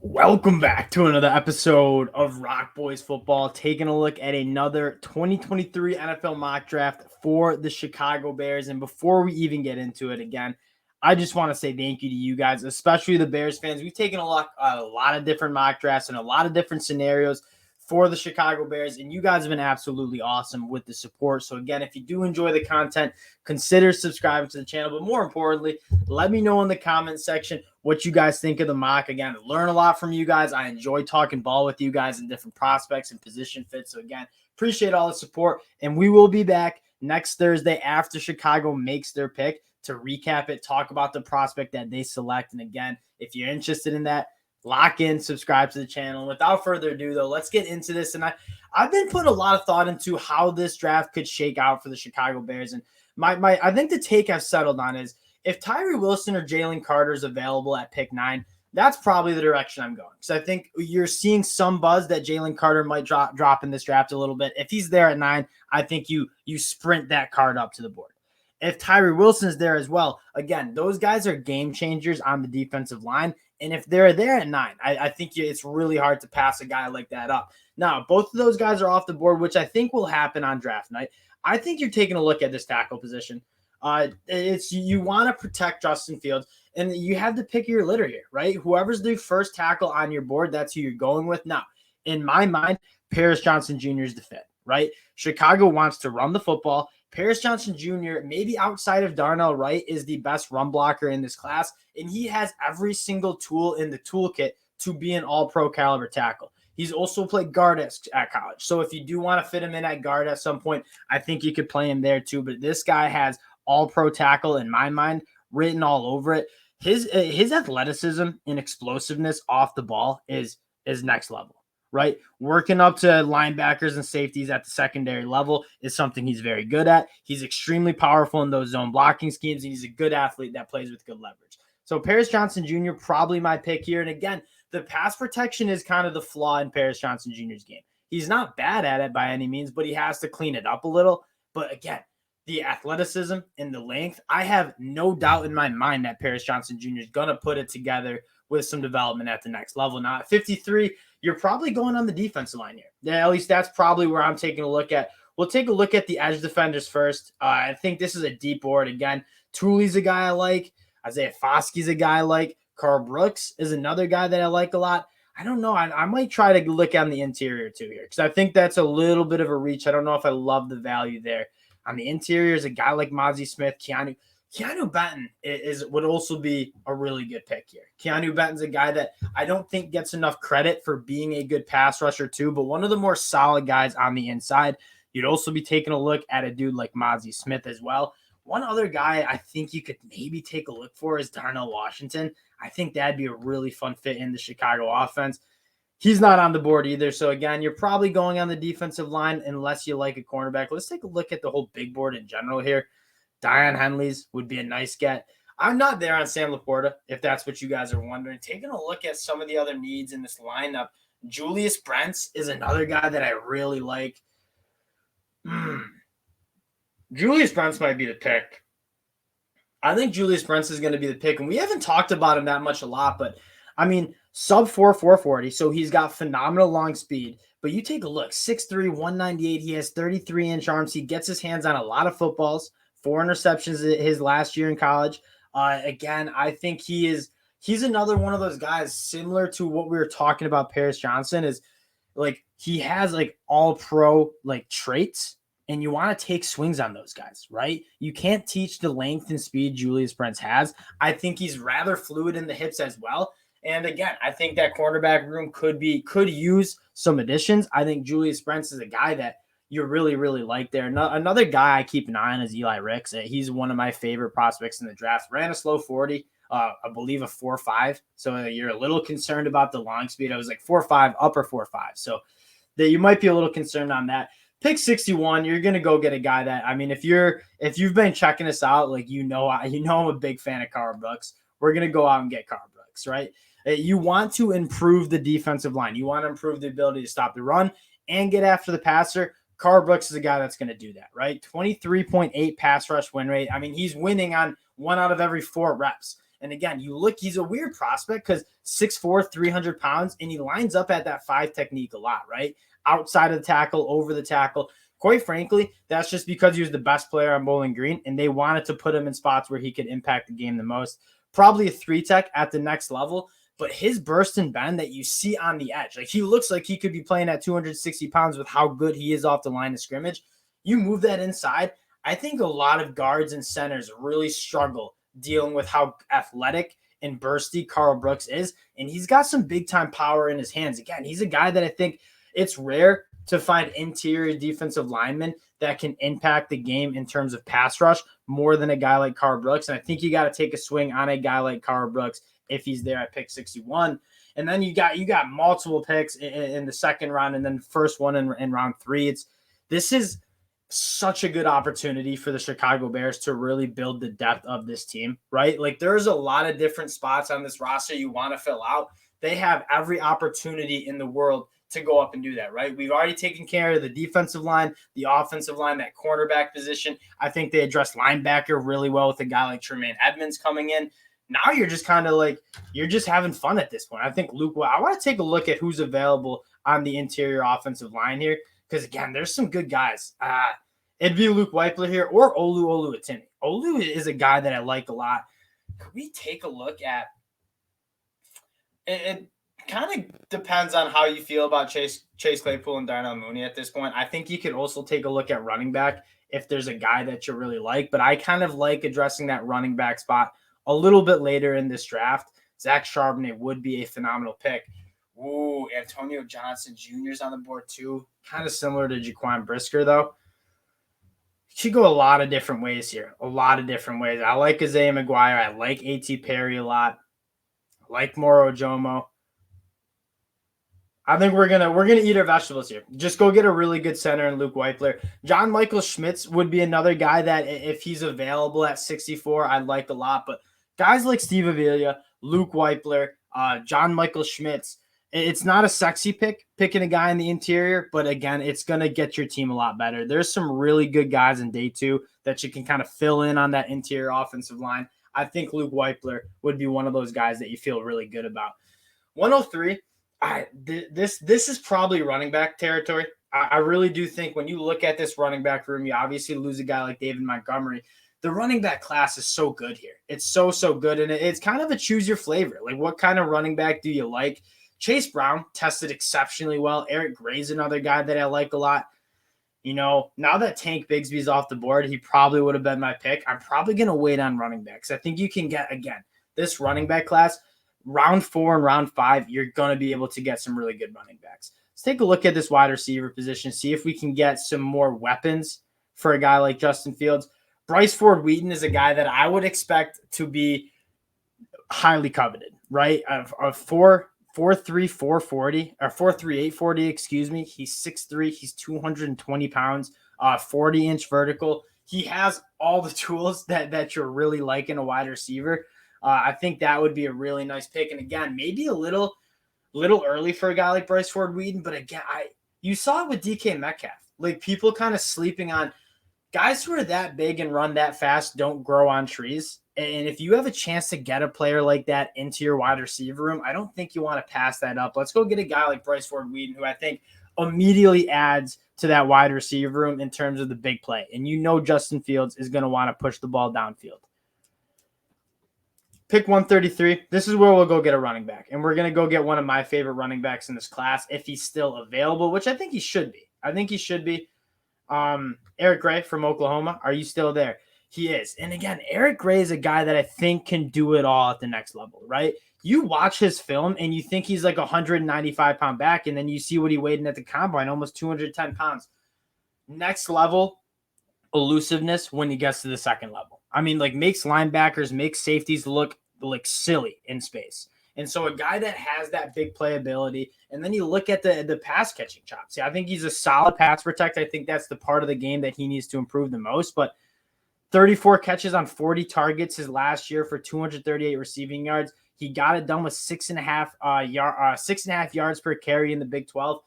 Welcome back to another episode of Rock Boys Football, taking a look at another 2023 NFL mock draft for the Chicago Bears. And before we even get into it again, I just want to say thank you to you guys, especially the Bears fans. We've taken a look at a lot of different mock drafts and a lot of different scenarios for the Chicago Bears, and you guys have been absolutely awesome with the support. So again, if you do enjoy the content, consider subscribing to the channel. But more importantly, let me know in the comment section what you guys think of the mock. Again, learn a lot from you guys. I enjoy talking ball with you guys and different prospects and position fits. So again, appreciate all the support, and we will be back next Thursday after Chicago makes their pick to recap it, talk about the prospect that they select. And again, if you're interested in that, lock in, subscribe to the channel. And without further ado, though, let's get into this. And I've been putting a lot of thought into how this draft could shake out for the Chicago Bears. And I think the take I've settled on is if Tyree Wilson or Jalen Carter is available at pick 9, that's probably the direction I'm going. Because I think you're seeing some buzz that Jalen Carter might drop in this draft a little bit. If he's there at 9, I think you sprint that card up to the board. If Tyree Wilson is there as well, again, those guys are game changers on the defensive line. And if they're there at 9, I think it's really hard to pass a guy like that up. Now, both of those guys are off the board, which I think will happen on draft night. I think you're taking a look at this tackle position. It's you want to protect Justin Fields, and you have to pick your litter here, right? Whoever's the first tackle on your board, that's who you're going with. Now, in my mind, Paris Johnson Jr. is the fit, right? Chicago wants to run the football. Paris Johnson Jr., maybe outside of Darnell Wright, is the best run blocker in this class, and he has every single tool in the toolkit to be an all-pro caliber tackle. He's also played guard at college, so if you do want to fit him in at guard at some point, I think you could play him there too, but this guy has all-pro tackle, in my mind, written all over it. His athleticism and explosiveness off the ball is next level. Right? Working up to linebackers and safeties at the secondary level is something he's very good at. He's extremely powerful in those zone blocking schemes, and he's a good athlete that plays with good leverage. So Paris Johnson Jr., probably my pick here. And again, the pass protection is kind of the flaw in Paris Johnson Jr.'s game. He's not bad at it by any means, but he has to clean it up a little. But again, the athleticism and the length, I have no doubt in my mind that Paris Johnson Jr. is going to put it together with some development at the next level. Now, at 53, you're probably going on the defensive line here. Yeah, at least that's probably where I'm taking a look at. We'll take a look at the edge defenders first. I think this is a deep board. Again, Tooley's a guy I like. Isaiah Foskey's a guy I like. Carl Brooks is another guy that I like a lot. I don't know. I might try to look on the interior too here because I think that's a little bit of a reach. I don't know if I love the value there. On the interior is a guy like Mozzie Smith, Keanu Benton would also be a really good pick here. Keanu Benton's a guy that I don't think gets enough credit for being a good pass rusher too, but one of the more solid guys on the inside. You'd also be taking a look at a dude like Mozzie Smith as well. One other guy I think you could maybe take a look for is Darnell Washington. I think that'd be a really fun fit in the Chicago offense. He's not on the board either. So, again, you're probably going on the defensive line unless you like a cornerback. Let's take a look at the whole big board in general here. Dion Henley's would be a nice get. I'm not there on Sam Laporta, if that's what you guys are wondering. Taking a look at some of the other needs in this lineup, Julius Brents is another guy that I really like. Julius Brents might be the pick. I think Julius Brents is going to be the pick, and we haven't talked about him that much a lot, but, I mean, sub 4.40, so he's got phenomenal long speed. But you take a look, 6'3", 198. He has 33-inch arms. He gets his hands on a lot of footballs. 4 interceptions his last year in college. Again, I think he's another one of those guys similar to what we were talking about Paris Johnson is like he has like all pro like traits and you want to take swings on those guys, right? You can't teach the length and speed Julius Brents has. I think he's rather fluid in the hips as well. And again, I think that cornerback room could use some additions. I think Julius Brents is a guy that you really, really like there. Another guy I keep an eye on is Eli Ricks. He's one of my favorite prospects in the draft. Ran a slow 40, I believe a 4.5. So you're a little concerned about the long speed. I was like 4.5, upper 4.5. So that you might be a little concerned on that. Pick 61, you're going to go get a guy that, I mean, if you've been checking us out, like, I'm a big fan of Carl Brooks. We're going to go out and get Carl Brooks, right? You want to improve the defensive line. You want to improve the ability to stop the run and get after the passer. Carl Brooks is a guy that's going to do that, right? 23.8 pass rush win rate. I mean, he's winning on 1 out of every 4 reps. And again, you look, he's a weird prospect because 6'4", 300 pounds, and he lines up at that 5 technique a lot, right? Outside of the tackle, over the tackle. Quite frankly, that's just because he was the best player on Bowling Green, and they wanted to put him in spots where he could impact the game the most. Probably a 3 tech at the next level, but his burst and bend that you see on the edge, like he looks like he could be playing at 260 pounds with how good he is off the line of scrimmage. You move that inside. I think a lot of guards and centers really struggle dealing with how athletic and bursty Karl Brooks is, and he's got some big-time power in his hands. Again, he's a guy that I think it's rare to find interior defensive linemen that can impact the game in terms of pass rush more than a guy like Karl Brooks, and I think you got to take a swing on a guy like Karl Brooks if he's there at pick 61. And then you got multiple picks in the second round and then first one in round 3. This is such a good opportunity for the Chicago Bears to really build the depth of this team, right? Like there's a lot of different spots on this roster you want to fill out. They have every opportunity in the world to go up and do that, right? We've already taken care of the defensive line, the offensive line, that cornerback position. I think they addressed linebacker really well with a guy like Tremaine Edmonds coming in. Now you're just kind of like, you're just having fun at this point. I think I want to take a look at who's available on the interior offensive line here. Because, again, there's some good guys. It'd be Luke Weipler here or Olu Oluwatimi. Olu is a guy that I like a lot. Could we take a look at – it kind of depends on how you feel about Chase Claypool and Darnell Mooney at this point. I think you could also take a look at running back if there's a guy that you really like. But I kind of like addressing that running back spot a little bit later in this draft. Zach Charbonnet would be a phenomenal pick. Ooh, Antonio Johnson Jr. is on the board too. Kind of similar to Jaquan Brisker, though. Should go a lot of different ways here. A lot of different ways. I like Isaiah McGuire. I like A.T. Perry a lot. I like Moro Ojomo. I think we're gonna eat our vegetables here. Just go get a really good center in Luke Weipler. John Michael Schmitz would be another guy that if he's available at 64, I'd like a lot. But guys like Steve Avila, Luke Weipler, John Michael Schmitz, it's not a sexy picking a guy in the interior, but again, it's going to get your team a lot better. There's some really good guys in day 2 that you can kind of fill in on that interior offensive line. I think Luke Weipler would be one of those guys that you feel really good about. 103, this is probably running back territory. I really do think when you look at this running back room, you obviously lose a guy like David Montgomery. The running back class is so good here. It's so good, and it's kind of a choose your flavor. Like, what kind of running back do you like? Chase Brown tested exceptionally well. Eric Gray's another guy that I like a lot. You know, now that Tank Bigsby's off the board, he probably would have been my pick. I'm probably going to wait on running backs. I think you can get, again, this running back class, round 4 and round 5, you're going to be able to get some really good running backs. Let's take a look at this wide receiver position, see if we can get some more weapons for a guy like Justin Fields. Bryce Ford Wheaton is a guy that I would expect to be highly coveted, right? Of 4'3", 440, or 4'3", 840, excuse me. He's 6'3", he's 220 pounds, 40-inch vertical. He has all the tools that you're really liking a wide receiver. I think that would be a really nice pick. And again, maybe a little early for a guy like Bryce Ford Wheaton, but again, you saw it with DK Metcalf. Like, people kind of sleeping on guys who are that big and run that fast don't grow on trees. And if you have a chance to get a player like that into your wide receiver room, I don't think you want to pass that up. Let's go get a guy like Bryce Ford Wheaton, who I think immediately adds to that wide receiver room in terms of the big play. And you know Justin Fields is going to want to push the ball downfield. Pick 133. This is where we'll go get a running back. And we're going to go get one of my favorite running backs in this class if he's still available, which I think he should be. Eric Gray from Oklahoma. Are you still there? He is. And again, Eric Gray is a guy that I think can do it all at the next level, right? You watch his film and you think he's like a 195-pound back, and then you see what he weighed in at the combine, almost 210 pounds. Next level elusiveness when he gets to the second level. I mean, like, makes linebackers, makes safeties look like silly in space. And so a guy that has that big playability, and then you look at the pass catching chops. See, I think he's a solid pass protector. I think that's the part of the game that he needs to improve the most. But 34 catches on 40 targets his last year for 238 receiving yards. He got it done with 6.5 yards per carry in the Big 12.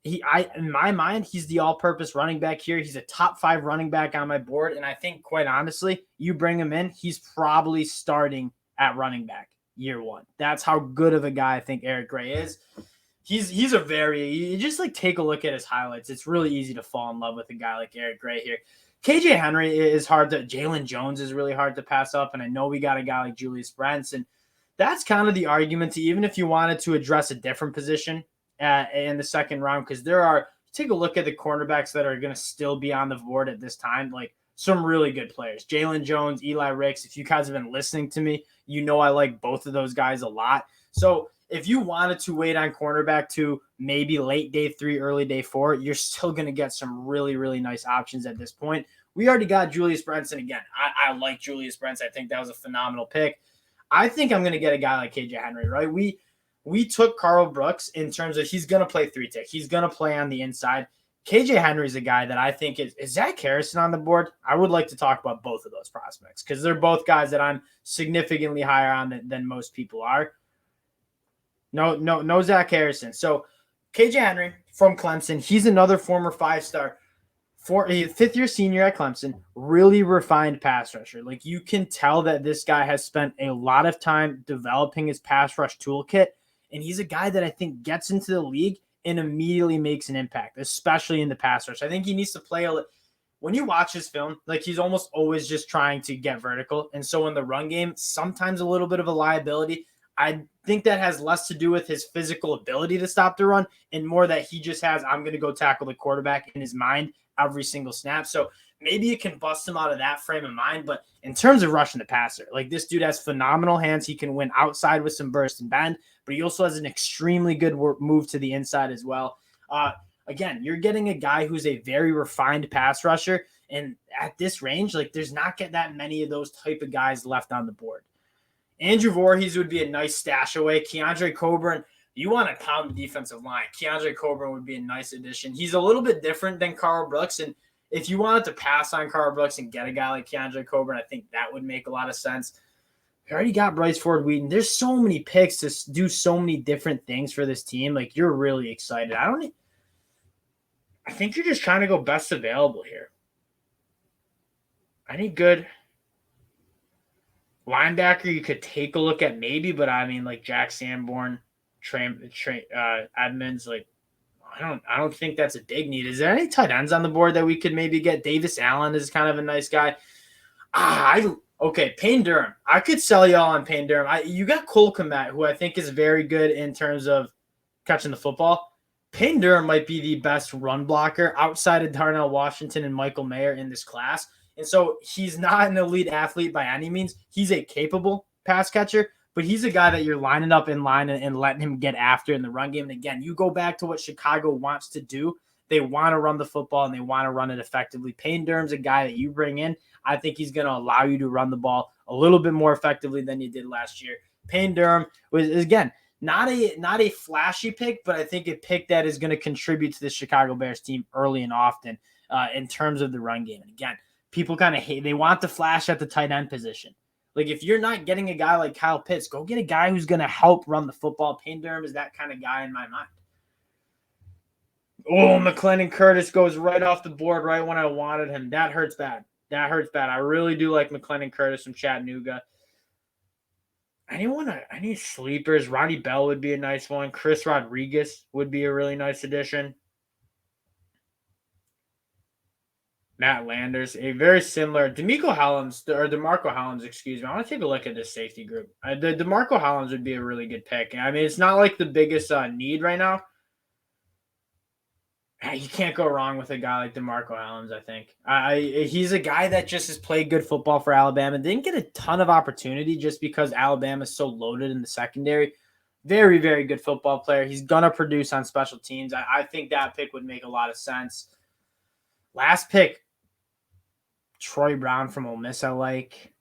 In my mind, he's the all-purpose running back here. He's a top 5 running back on my board. And I think, quite honestly, you bring him in, he's probably starting at running back year one. That's how good of a guy I think Eric Gray is. He's a very, you just like take a look at his highlights. It's really easy to fall in love with a guy like Eric Gray here. KJ Henry is hard to, Jalen Jones is really hard to pass up. And I know we got a guy like Julius Brents, and that's kind of the argument to, even if you wanted to address a different position in the second round, because there are, take a look at the cornerbacks that are going to still be on the board at this time, like some really good players. Jalen Jones, Eli Ricks. If you guys have been listening to me, you know I like both of those guys a lot. So if you wanted to wait on cornerback to maybe late day 3, early day 4, you're still going to get some really, really nice options at this point. We already got Julius Brents, and again, I like Julius Brents. I think that was a phenomenal pick. I think I'm going to get a guy like KJ Henry, right? We took Carl Brooks in terms of he's going to play 3-tech. He's going to play on the inside. KJ Henry is a guy that I think is Zach Harrison on the board. I would like to talk about both of those prospects because they're both guys that I'm significantly higher on than most people are. No Zach Harrison. So KJ Henry from Clemson, he's another former 5-star, a 5th-year senior at Clemson, really refined pass rusher. Like you can tell that this guy has spent a lot of time developing his pass rush toolkit, and he's a guy that I think gets into the league and immediately makes an impact, especially in the pass rush. I think he needs to play when you watch his film, like he's almost always just trying to get vertical. And so in the run game, sometimes a little bit of a liability. I think that has less to do with his physical ability to stop the run and more that he just has, I'm going to go tackle the quarterback in his mind every single snap. So maybe you can bust him out of that frame of mind. But in terms of rushing the passer, like this dude has phenomenal hands. He can win outside with some burst and bend, but he also has an extremely good move to the inside as well. Again, you're getting a guy who's a very refined pass rusher. And at this range, like there's not that many of those type of guys left on the board. Andrew Voorhees would be a nice stash away. Keandre Coburn, you want to pound the defensive line. Keandre Coburn would be a nice addition. He's a little bit different than Carl Brooks. And if you wanted to pass on Carl Brooks and get a guy like Keandre Coburn, I think that would make a lot of sense. We already got Bryce Ford Wheaton. There's so many picks to do so many different things for this team. Like you're really excited. I think you're just trying to go best available here. Any good linebacker you could take a look at maybe, but I mean like Jack Sanborn, Edmonds, like I don't think that's a big need. Is there any tight ends on the board that we could maybe get? Davis Allen is kind of a nice guy. Okay, Payne Durham. I could sell y'all on Payne Durham. You got Cole Kmet, who I think is very good in terms of catching the football. Payne Durham might be the best run blocker outside of Darnell Washington and Michael Mayer in this class. And so he's not an elite athlete by any means. He's a capable pass catcher, but he's a guy that you're lining up in line and letting him get after in the run game. And again, you go back to what Chicago wants to do. They want to run the football and they want to run it effectively. Payne Durham's a guy that you bring in. I think he's going to allow you to run the ball a little bit more effectively than you did last year. Payne Durham was, again, not a flashy pick, but I think a pick that is going to contribute to the Chicago Bears team early and often in terms of the run game. And again, people kind of hate, they want the flash at the tight end position. Like if you're not getting a guy like Kyle Pitts, go get a guy who's going to help run the football. Payne Durham is that kind of guy in my mind. Oh, McClendon Curtis goes right off the board right when I wanted him. That hurts bad. I really do like McClendon Curtis from Chattanooga. I need sleepers. Ronnie Bell would be a nice one. Chris Rodriguez would be a really nice addition. Matt Landers, a very similar DeMarco Hollins, excuse me. I want to take a look at this safety group. The DeMarco Hollins would be a really good pick. I mean, it's not like the biggest need right now. You can't go wrong with a guy like DeMarco Hollins, I think. He's a guy that just has played good football for Alabama. Didn't get a ton of opportunity just because Alabama is so loaded in the secondary. Very, very good football player. He's going to produce on special teams. I think that pick would make a lot of sense. Last pick, Troy Brown from Ole Miss, I like.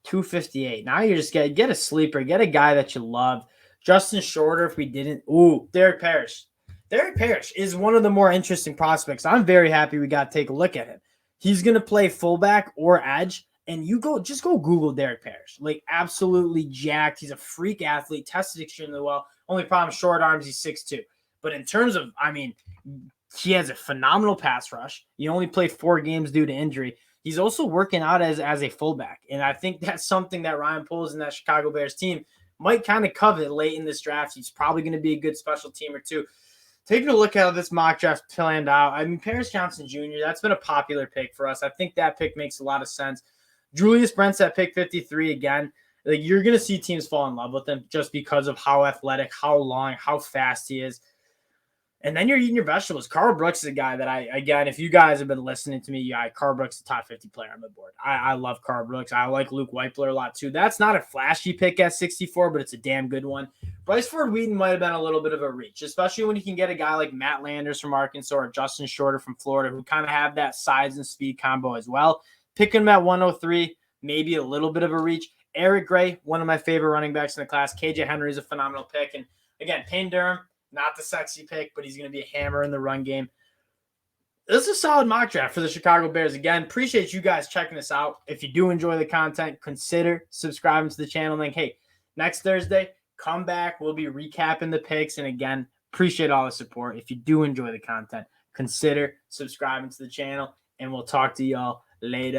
258. Now you just get a sleeper. Get a guy that you love. Justin Shorter, if we didn't. Ooh, Derek Parrish. Derek Parrish is one of the more interesting prospects. I'm very happy we got to take a look at him. He's going to play fullback or edge, and just go Google Derek Parrish. Like, absolutely jacked. He's a freak athlete, tested extremely well. Only problem, short arms, he's 6'2". But in terms of, he has a phenomenal pass rush. He only played 4 games due to injury. he's also working out as a fullback. And I think that's something that Ryan Poles and that Chicago Bears team might kind of covet late in this draft. He's probably going to be a good special teamer too. Taking a look at how this mock draft planned out, I mean, Paris Johnson Jr., that's been a popular pick for us. I think that pick makes a lot of sense. Julius Brent's at pick 53 again. Like, you're going to see teams fall in love with him just because of how athletic, how long, how fast he is. And then you're eating your vegetables. Carl Brooks is a guy that if you guys have been listening to me, Carl Brooks is a top 50 player on the board. I love Carl Brooks. I like Luke Weipler a lot too. That's not a flashy pick at 64, but it's a damn good one. Bryce Ford Wheaton might have been a little bit of a reach, especially when you can get a guy like Matt Landers from Arkansas or Justin Shorter from Florida, who kind of have that size and speed combo as well. Picking him at 103, maybe a little bit of a reach. Eric Gray, one of my favorite running backs in the class. KJ Henry is a phenomenal pick. And again, Payne Durham, not the sexy pick, but he's going to be a hammer in the run game. This is a solid mock draft for the Chicago Bears. Again, appreciate you guys checking this out. If you do enjoy the content, consider subscribing to the channel. And hey, next Thursday, come back. We'll be recapping the picks. And again, appreciate all the support. If you do enjoy the content, consider subscribing to the channel. And we'll talk to y'all later.